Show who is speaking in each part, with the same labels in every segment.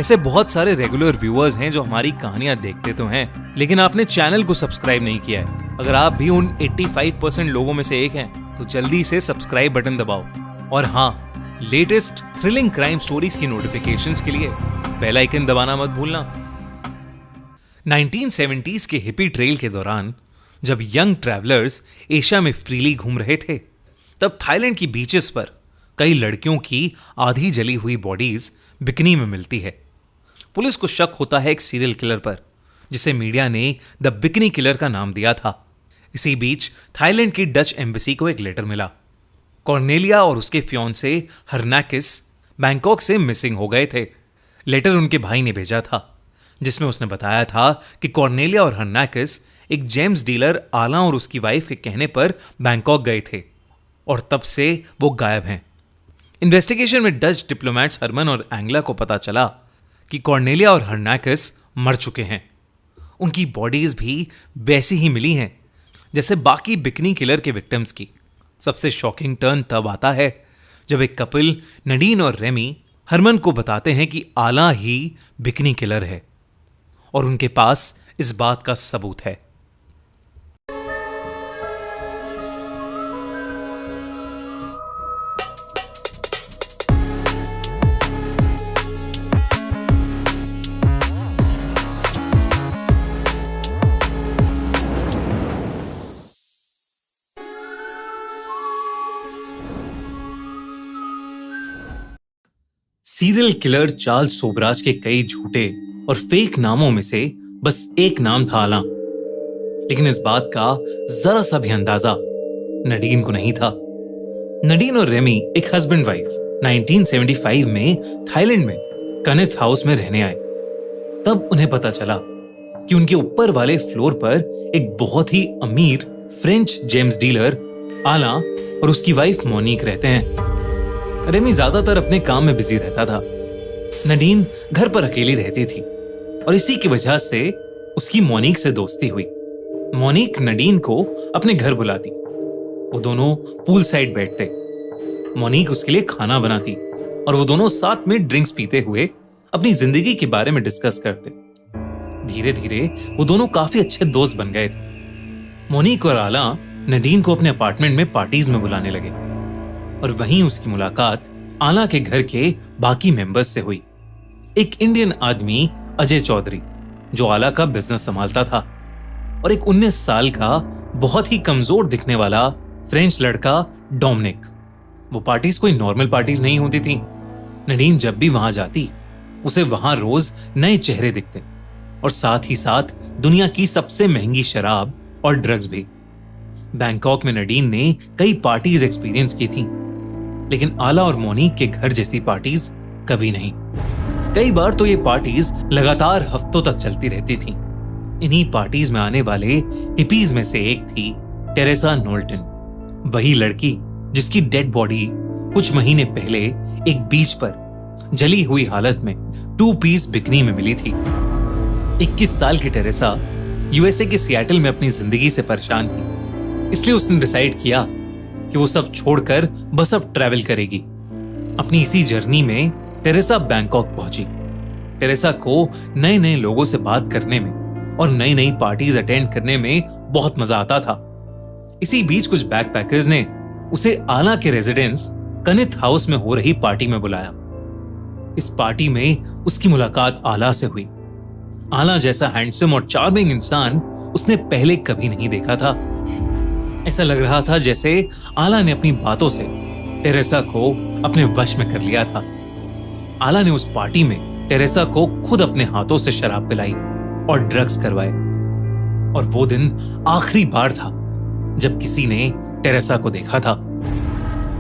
Speaker 1: ऐसे बहुत सारे रेगुलर व्यूअर्स हैं जो हमारी कहानियां देखते तो हैं, लेकिन आपने चैनल को सब्सक्राइब नहीं किया है। अगर आप भी उन 85% लोगों में से एक हैं, तो जल्दी से सब्सक्राइब बटन दबाओ। और हाँ, लेटेस्ट थ्रिलिंग क्राइम स्टोरीज की नोटिफिकेशंस के लिए बेल आइकन दबाना मत भूलना। 1970s के हिपी ट्रेल के दौरान जब यंग ट्रैवलर्स एशिया में फ्रीली घूम रहे थे, तब थाईलैंड की बीचेस पर कई लड़कियों की आधी जली हुई बॉडीज बिकनी में मिलती है। पुलिस को शक होता है एक सीरियल किलर पर, जिसे मीडिया ने द बिकनी किलर का नाम दिया था। इसी बीच थाईलैंड की डच एम्बेसी को एक लेटर मिला। कॉर्नेलिया और उसके फियांसे हरनाकिस बैंकॉक से मिसिंग हो गए थे। लेटर उनके भाई ने भेजा था, जिसमें उसने बताया था कि कॉर्नेलिया और हरनाकिस एक जेम्स डीलर आला और उसकी वाइफ के कहने पर बैंकॉक गए थे और तब से वो गायब हैं। इन्वेस्टिगेशन में डच डिप्लोमेट्स हरमन और एंगला को पता चला कि कॉर्नेलिया और हरनाकिस मर चुके हैं। उनकी बॉडीज भी वैसी ही मिली हैं जैसे बाकी बिकनी किलर के विक्टिम्स की। सबसे शॉकिंग टर्न तब आता है जब एक कपिल नडीन और रेमी हरमन को बताते हैं कि आला ही बिकनी किलर है और उनके पास इस बात का सबूत है। सीरियल किलर चार्ल्स सोबराज के कई झूठे और फेक नामों में से बस एक नाम था आला, लेकिन इस बात का जरा सा भी अंदाजा नडीन को नहीं था। नडीन और रेमी एक हस्बैंड वाइफ 1975 में थाईलैंड में कनेथ हाउस में रहने आए। तब उन्हें पता चला कि उनके ऊपर वाले फ्लोर पर एक बहुत ही अमीर फ्रेंच जेम्स डीलर आला और उसकी वाइफ मोनिक रहते हैं। रेमी ज्यादातर अपने काम में बिजी रहता था। नडीन घर पर अकेली रहती थी और इसी की वजह से उसकी मोनिक से दोस्ती हुई। मोनिक नडीन को अपने घर बुलाती, वो दोनों पूल साइड बैठते। मोनिक उसके लिए खाना बनाती और वो दोनों साथ में ड्रिंक्स पीते हुए अपनी जिंदगी के बारे में डिस्कस करते। धीरे धीरे वो दोनों काफी अच्छे दोस्त बन गए थे। मोनिक और आला नडीन को अपने अपार्टमेंट में पार्टीज में बुलाने लगे और वहीं उसकी मुलाकात आला के घर के बाकी मेंबर्स से हुई। एक इंडियन आदमी अजय चौधरी, जो आला का बिजनेस संभालता था, और एक 19 साल का बहुत ही कमजोर दिखने वाला फ्रेंच लड़का डोमिनिक। वो पार्टीज कोई नॉर्मल पार्टीज नहीं होती थी। नडीन जब भी वहां जाती, उसे वहां रोज नए चेहरे दिखते और साथ ही साथ दुनिया की सबसे महंगी शराब और ड्रग्स भी। बैंकॉक में नडीन ने कई पार्टीज एक्सपीरियंस की थी, लेकिन आला और मोनिक के घर जैसी पार्टीज कभी नहीं। कई बार तो ये पार्टीज लगातार हफ्तों तक चलती रहती थी। इन्हीं पार्टीज में आने वाले हिपीज में से एक थी टेरेसा नोल्टन, वही लड़की जिसकी डेड बॉडी कुछ महीने पहले एक बीच पर जली हुई हालत में 2 पीस बिकनी में मिली थी। 21 साल की टेरेसा यूएसए के सिएटल में अपनी जिंदगी से परेशान थी, इसलिए उसने डिसाइड किया कि वो सब छोड़कर बस अब ट्रैवल करेगी। अपनी इसी जर्नी में टेरेसा बैंकॉक पहुंची। टेरेसा को नए नए लोगों से बात करने में और नई नई पार्टीज अटेंड करने में बहुत मजा आता था। इसी बीच कुछ बैकपैकर्स ने उसे आला के रेजिडेंस कनेथ हाउस में हो रही पार्टी में बुलाया। इस पार्टी में उसकी मुलाकात आला से हुई। आला जैसा हैंडसम और चार्मिंग इंसान उसने पहले कभी नहीं देखा था। ऐसा लग रहा था जैसे आला ने अपनी बातों से टेरेसा को अपने वश में कर लिया था। आला ने उस पार्टी में टेरेसा को खुद अपने हाथों से शराब पिलाई और ड्रग्स करवाए। और वो दिन आखिरी बार था जब किसी ने टेरेसा को देखा था।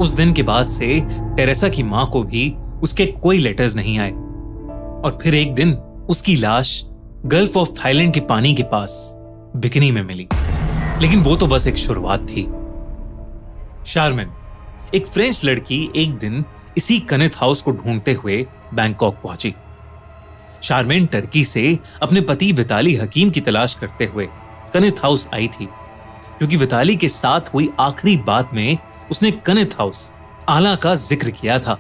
Speaker 1: उस दिन के बाद से टेरेसा की मां को भी उसके कोई लेटर्स नहीं आए। और फिर एक दिन उसकी लाश गल्फ ऑफ थाईलैंड के पानी के पास बिकनी में मिली। लेकिन वो तो बस एक शुरुआत थी। शारमेन, एक फ्रेंच लड़की, एक दिन इसी कनेथ हाउस को ढूंढते हुए बैंकॉक पहुंची। शारमेन टर्की से अपने पति विताली हकीम की तलाश करते हुए कनेथ हाउस आई थी, क्योंकि विताली के साथ हुई आखिरी बात में उसने कनेथ हाउस आला का जिक्र किया था।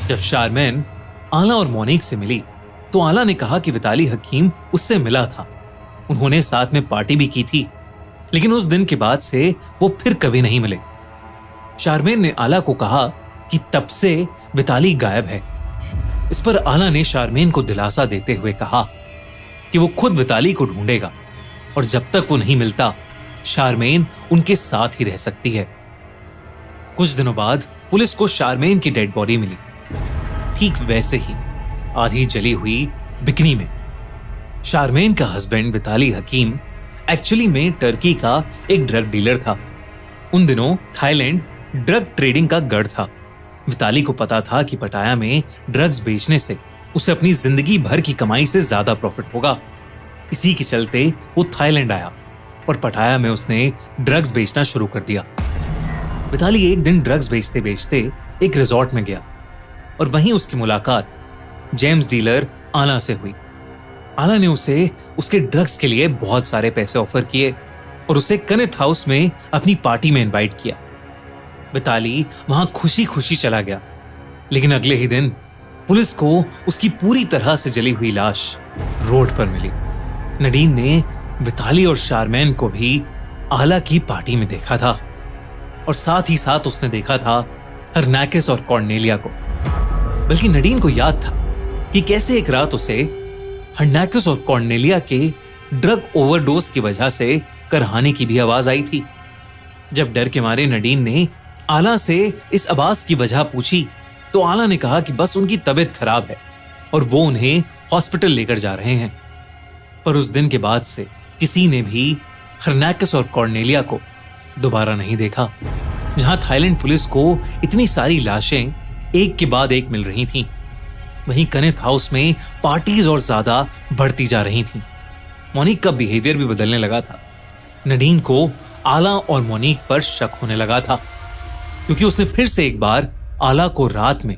Speaker 1: जब शारमेन आला और मोनिक से मिली तो आला ने कहा कि विताली हकीम उससे मिला था, उन्होंने साथ में पार्टी भी की थी, लेकिन उस दिन के बाद से वो फिर कभी नहीं मिले। शारमेन ने आला को कहा कि तब से विताली गायब है। इस पर आला ने शारमेन को दिलासा देते हुए कहा कि वो खुद विताली को ढूंढेगा और जब तक वो नहीं मिलता शारमेन उनके साथ ही रह सकती है। कुछ दिनों बाद पुलिस को शारमेन की डेड बॉडी मिली, ठीक वैसे ही आधी जली हुई बिकनी में। शारमेन का हस्बैंड विताली हकीम एक्चुअली में टर्की का एक ड्रग डीलर था। उन दिनों थाईलैंड ड्रग ट्रेडिंग का गढ़ था। विताली को पता था कि पटाया में ड्रग्स बेचने से उसे अपनी जिंदगी भर की कमाई से ज्यादा प्रॉफिट होगा। इसी के चलते वो थाईलैंड आया और पटाया में उसने ड्रग्स बेचना शुरू कर दिया। विताली एक दिन ड्रग्स बेचते बेचते एक रिजॉर्ट में गया और वहीं उसकी मुलाकात जेम्स डीलर आला से हुई। आला ने उसे उसके ड्रग्स के लिए बहुत सारे पैसे ऑफर किए और उसे कनेथ हाउस में अपनी पार्टी में इनवाइट किया। विताली वहां खुशी खुशी चला गया, लेकिन अगले ही दिन पुलिस को उसकी पूरी तरह से जली हुई लाश रोड पर मिली। नडीन ने विताली और शारमेन को भी आला की पार्टी में देखा था और साथ ही साथ उसने देखा था हरनाकिस और कॉर्नेलिया को। बल्कि नडीन को याद था कि कैसे एक रात उसे हरनाकिस और कॉर्नेलिया के ड्रग ओवरडोज की वजह से करहाने की भी आवाज आई थी। जब डर के मारे नडीन ने आला से इस आवाज की वजह पूछी तो आला ने कहा कि बस उनकी तबीयत खराब है और वो उन्हें हॉस्पिटल लेकर जा रहे हैं। पर उस दिन के बाद से किसी ने भी हरनाकिस और कॉर्नेलिया को दोबारा नहीं देखा। जहां थाईलैंड पुलिस को इतनी सारी लाशें एक के बाद एक मिल रही थीं, वहीं कनेथ हाउस में पार्टीज और ज्यादा बढ़ती जा रही थीं। मोनिक का बिहेवियर भी बदलने लगा था। नडीन को आला और मोनिक पर शक होने लगा था, क्योंकि उसने फिर से एक बार आला को रात में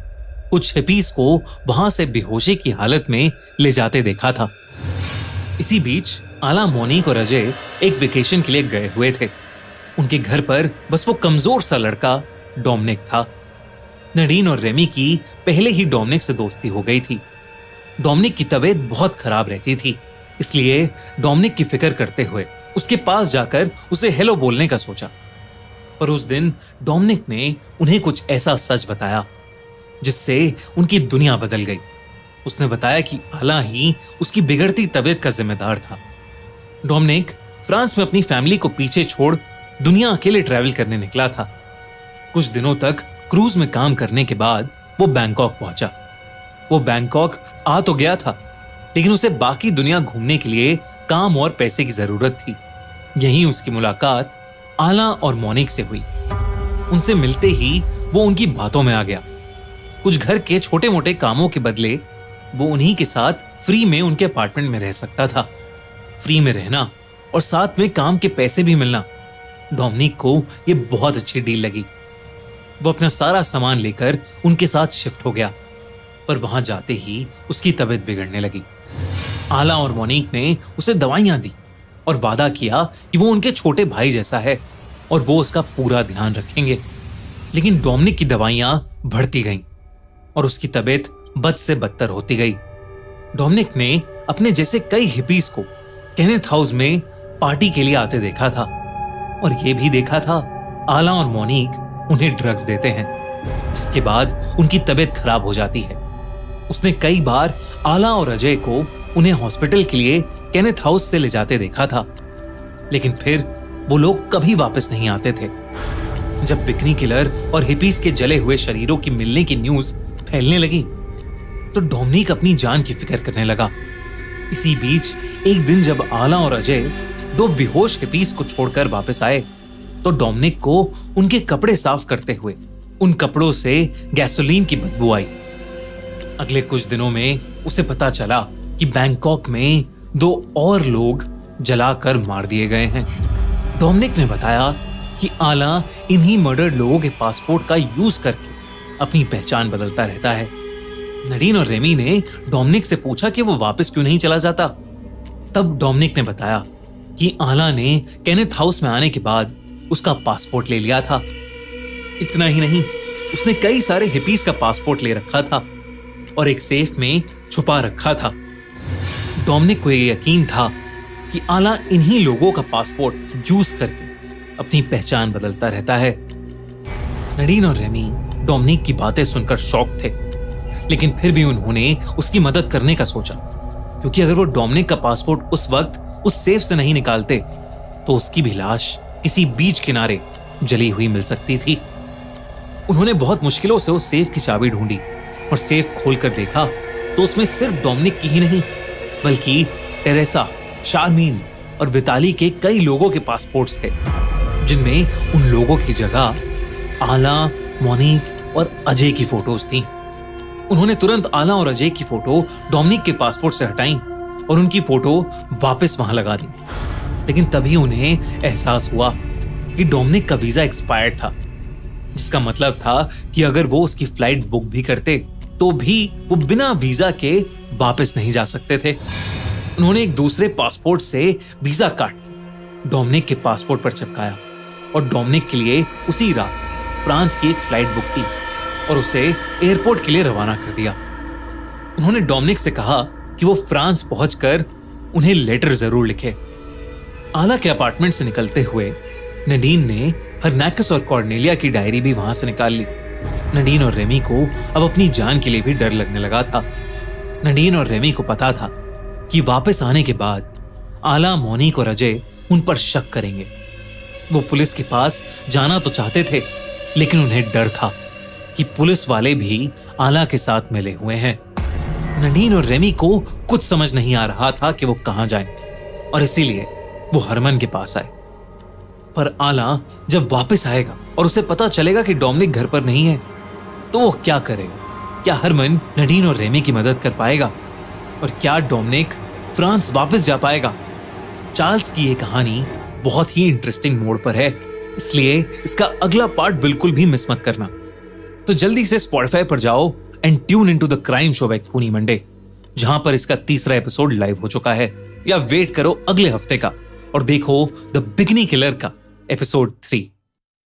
Speaker 1: कुछ हिपीज को वहां से बेहोशी की हालत में ले जाते देखा था। इसी बीच आला, मोनिक और अजय एक वेकेशन के लिए गए हुए थे। उनके घर पर बस वो कमजोर सा लड़का डोमिनिक था। नडीन और रेमी की पहले ही डोमिनिक से दोस्ती हो गई थी। डोमिनिक की तबीयत बहुत खराब रहती थी, इसलिए डोमिनिक की फिक्र करते हुए उसके पास जाकर उसे हेलो बोलने का सोचा। पर उस दिन डोमिनिक ने उन्हें कुछ ऐसा सच बताया जिससे उनकी दुनिया बदल गई। उसने बताया कि आला ही उसकी बिगड़ती तबीयत का जिम्मेदार था। डोमिनिक फ्रांस में अपनी फैमिली को पीछे छोड़ दुनिया अकेले ट्रैवल करने निकला था। कुछ दिनों तक क्रूज में काम करने के बाद वो बैंकॉक पहुंचा। वो बैंकॉक आ तो गया था, लेकिन उसे बाकी दुनिया घूमने के लिए काम और पैसे की जरूरत थी। यहीं उसकी मुलाकात आला और मोनिक से हुई। उनसे मिलते ही वो उनकी बातों में आ गया। कुछ घर के छोटे मोटे कामों के बदले वो उन्हीं के साथ फ्री में उनके अपार्टमेंट में रह सकता था। फ्री में रहना और साथ में काम के पैसे भी मिलना डोमिनिक को ये बहुत अच्छी डील लगी। वो अपना सारा सामान लेकर उनके साथ शिफ्ट हो गया, पर वहां जाते ही उसकी तबीयत बिगड़ने लगी। आला और मोनिक ने उसे दवाइयां दी और वादा किया कि वो उनके छोटे भाई जैसा है और वो उसका पूरा ध्यान रखेंगे। लेकिन डोमिनिक की दवाइयां बढ़ती गईं और उसकी तबीयत बद से बदतर होती गई। डोमिनिक ने अपने जैसे कई हिपीज को केनेथ हाउस में पार्टी के लिए आते देखा था और ये भी देखा था आला और मोनिक उन्हें ड्रग्स देते हैं, जिसके बाद उनकी तबीयत खराब हो जाती है। उसने कई बार आला और अजय को उन्हें हॉस्पिटल के लिए केनेथ हाउस से ले जाते देखा था, लेकिन फिर वो लोग कभी वापस नहीं आते थे। जब बिकनी किलर और हिपीज के जले हुए शरीरों की मिलने की न्यूज फैलने लगी तो डोमिनिक अपनी जान की फिक्र करने लगा। इसी बीच एक दिन जब आला और अजय दो बेहोश हिपीज को छोड़कर वापस आए तो डोमिनिक को उनके कपड़े साफ करते हुए उन कपड़ों से गैसोलीन की बदबू आई। अगले कुछ दिनों में उसे पता चला कि बैंकॉक में 2 और लोग जलाकर मार दिए गए हैं। डोमिनिक ने बताया कि आला इन्हीं मर्डर्ड लोगों के पासपोर्ट का यूज करके अपनी पहचान बदलता रहता है। नडीन और रेमी ने डोमिनिक से पूछा कि वो वापस क्यों नहीं चला जाता। तब डोमिनिक ने बताया कि आला ने केनेथ हाउस में आने के बाद उसका पासपोर्ट ले लिया था। इतना ही नहीं, उसने कई सारे हिपीज का पासपोर्ट ले रखा था और एक सेफ में छुपा रखा था। डोमिनिक को ये यकीन था कि आला इन्हीं लोगों का पासपोर्ट यूज करके अपनी पहचान बदलता रहता है। नडीन और रेमी डोमिनिक की बातें सुनकर शॉक थे, लेकिन फिर भी उन्होंने उसकी मदद करने का सोचा, क्योंकि अगर वो डोमिनिक का पासपोर्ट उस वक्त उस सेफ से नहीं निकालते तो उसकी भी लाश किसी बीच किनारे जली हुई मिल सकती थी। उन्होंने बहुत मुश्किलों से उस सेफ की चाबी ढूंढी और सेफ खोलकर देखा तो उसमें सिर्फ डोमिनिक की ही नहीं, बल्कि टेरेसा, शारमीन और विताली के कई लोगों के पासपोर्ट्स थे, जिनमें उन लोगों की जगह आला, मोनिक और अजय की फोटोज थीं। उन्होंने तुरंत आला और अजय की फोटो डोमिनिक के पासपोर्ट से हटाई और उनकी फोटो वापस वहां लगा दी। लेकिन तभी उन्हें एहसास हुआ कि डोमिनिक का वीजा एक्सपायर्ड था, जिसका मतलब था कि अगर वो उसकी फ्लाइट बुक भी करते तो भी वो बिना वीजा के वापस नहीं जा सकते थे। उन्होंने एक दूसरे पासपोर्ट से वीजा काट के डोमिनिक के पासपोर्ट पर चिपकाया और डोमिनिक के लिए उसी रात फ्रांस की एक फ्लाइट बुक की और उसे एयरपोर्ट के लिए रवाना कर दिया। उन्होंने डोमिनिक से कहा कि वो फ्रांस पहुंचकर उन्हें लेटर जरूर लिखे। आला के अपार्टमेंट से निकलते हुए नडीन ने हरनाकस और कॉर्नेलिया की डायरी भी वहां से निकाल ली। नडीन और रेमी को अब अपनी जान के लिए भी डर लगने लगा था। नडीन और रेमी को पता था कि वापस आने के बाद आला, मोनिक और अजय उन पर शक करेंगे। वो पुलिस के पास जाना तो चाहते थे, लेकिन उन्हें डर था कि पुलिस वाले भी आला के साथ मिले हुए हैं। नडीन और रेमी को कुछ समझ नहीं आ रहा था कि वो कहां जाएं, और इसीलिए वो हरमन के पास आए। पर आला जब वापस आएगा और उसे पता चलेगा कि डोमिनिक घर पर नहीं है, तो वो क्या करेगा? क्या हरमन नडीन और रेमी की मदद कर पाएगा? और क्या डोमिनिक फ्रांस वापस जा पाएगा? चार्ल्स की ये कहानी बहुत ही इंटरेस्टिंग मोड़ पर है, इसलिए इसका अगला पार्ट बिल्कुल भी मिस मत करना। तो जल्दी से स्पॉटिफाई पर जाओ and tune into the crime show back खूनी मंडे, जहां पर इसका तीसरा एपिसोड लाइव हो चुका है, या वेट करो अगले हफ्ते का और देखो द बिगनी किलर का एपिसोड 3।